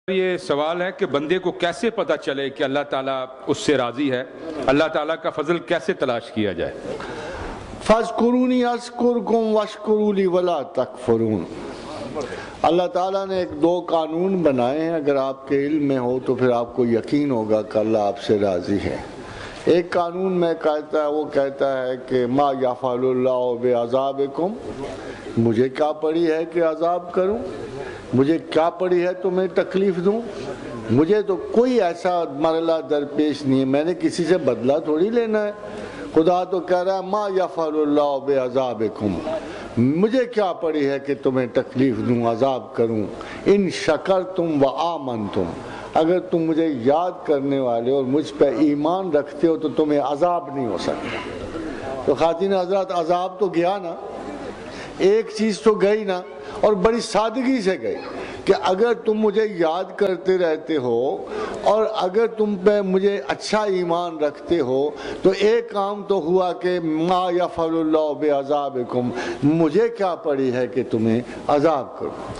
یہ سوال ہے کہ بندے کو کیسے پتہ چلے کہ اللہ تعالیٰ اس سے راضی ہے، اللہ تعالیٰ کا فضل کیسے تلاش کیا جائے؟ فَاذْكُرُونِي أَذْكُرْكُمْ وَاشْكُرُوا لِي وَلَا تَكْفُرُونَ۔ اللہ تعالیٰ نے دو قانون بنائے ہیں، اگر آپ کے علم میں ہو تو پھر آپ کو یقین ہوگا کہ اللہ آپ سے راضی ہے۔ ایک قانون میں وہ کہتا ہے کہ مَا يَفْعَلُ اللَّهُ بِعَذَابِكُمْ، مجھے کیا پڑی ہے کہ عذاب کروں، مجھے کیا پڑی ہے تمہیں تکلیف دوں، مجھے تو کوئی ایسا مرحلہ درپیش نہیں ہے، میں نے کسی سے بدلہ تھوڑی لینا ہے۔ خدا تو کہہ رہا ہے ما یفعل اللہ بعذابکم، مجھے کیا پڑی ہے کہ تمہیں تکلیف دوں، عذاب کروں۔ ان شکرتم و آمنتم، اگر تم مجھے یاد کرنے والے اور مجھ پہ ایمان رکھتے ہو تو تمہیں عذاب نہیں ہو سکتا۔ تو خواتین حضرات، عذاب تو گیا نا، ایک چیز تو گئی نا، اور بڑی سادگی سے گئی کہ اگر تم مجھے یاد کرتے رہتے ہو اور اگر تم پہ مجھے اچھا ایمان رکھتے ہو تو ایک کام تو ہوا کہ ما یفعل اللہ بعذابکم، مجھے کیا پڑی ہے کہ تمہیں عذاب کروں۔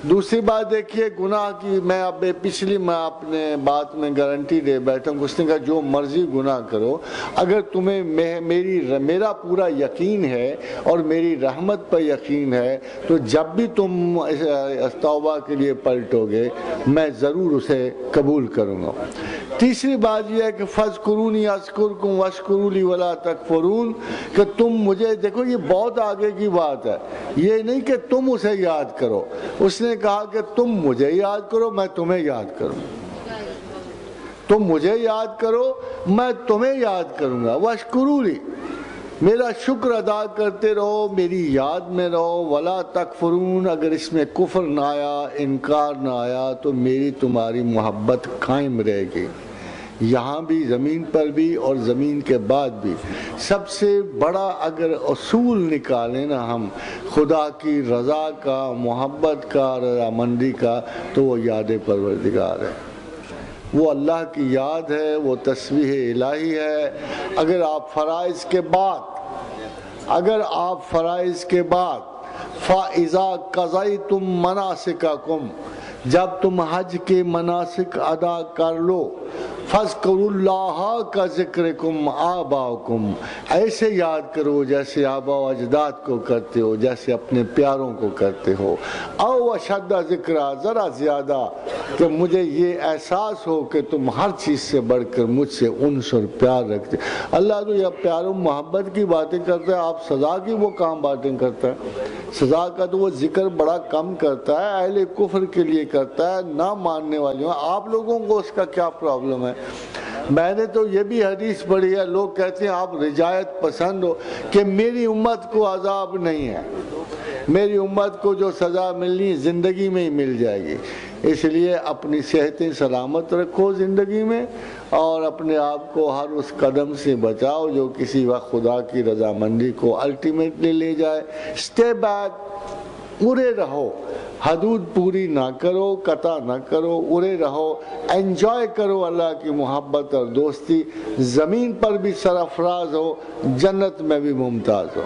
دوسری بات دیکھیے گناہ کی، میں اپنے بات میں گارنٹی دے بیٹھا ہوں، اس نے کہا جو مرضی گناہ کرو، اگر تمہیں میرا پورا یقین ہے اور میری رحمت پر یقین ہے تو جب بھی تم توبہ کے لیے پلٹو گے میں ضرور اسے قبول کروں گا۔ تیسری بات یہ ہے کہ فَاذْكُرُونِي أَذْكُرْكُمْ وَاشْكُرُوا لِي وَلَا تَكْفُرُونَ، کہ تم مجھے دیکھو، یہ بہت آگے کی بات ہے، یہ نہیں کہ تم اسے یاد کرو، اس نے کہا کہ تم مجھے یاد کرو میں تمہیں یاد کروں، تم مجھے یاد کرو میں تمہیں یاد کروں گا۔ وَاشْكُرُوا لِي، میرا شکر ادا کرتے رہو، میری یاد میں رہو۔ وَلَا تَكْفُرُونَ، اگر اس میں کفر نہ آیا، انکار نہ آیا تو میری تمہاری محبت قائم رہے گی، یہاں بھی، زمین پر بھی اور زمین کے بعد بھی۔ سب سے بڑا اگر اصول نکالیں نا ہم خدا کی رضا کا، محبت کا، رضامندی کا، تو وہ یاد پروردگار ہے، وہ اللہ کی یاد ہے، وہ تسبیح الہی ہے۔ اگر آپ فرائض کے بعد فَإِذَا قَضَيْتُم مَنَاسِكَكُمْ، جب تم حج کے مناسک ادا کر لو، فَاذْكُرُوا اللَّهَ كَذِكْرِكُمْ آبَاءَكُمْ، ایسے یاد کرو جیسے آباء و اجداد کو کرتے ہو، جیسے اپنے پیاروں کو کرتے ہو۔ او اشد ذکرا، ذرا زیادہ، کہ مجھے یہ احساس ہو کہ تم ہر چیز سے بڑھ کر مجھ سے انس اور پیار رکھتے۔ اللہ تو یہ پیار و محبت کی باتیں کرتا ہے، آپ سزا کی وہ کام باتیں کرتا ہے۔ سزا کا تو وہ ذکر بڑا کم کرتا ہے، اہل کفر کے لیے کرتا ہے، نہ ماننے والوں۔ آپ لوگوں کو اس کا کیا پرابلم ہے؟ میں نے تو یہ بھی حدیث پڑھی ہے، لوگ کہتے ہیں آپ رجایت پسند ہو، کہ میری امت کو عذاب نہیں ہے، میری امت کو جو سزا ملنی زندگی میں ہی مل جائے گی۔ اس لیے اپنی صحتیں سلامت رکھو زندگی میں، اور اپنے آپ کو ہر اس قدم سے بچاؤ جو کسی وقت خدا کی رضامندی کو الٹیمیٹلی لے جائے۔ اسٹے بیک، اڑے رہو، حدود پوری نہ کرو، قطع نہ کرو، اڑے رہو، انجوائے کرو اللہ کی محبت اور دوستی، زمین پر بھی سرفراز ہو، جنت میں بھی ممتاز ہو۔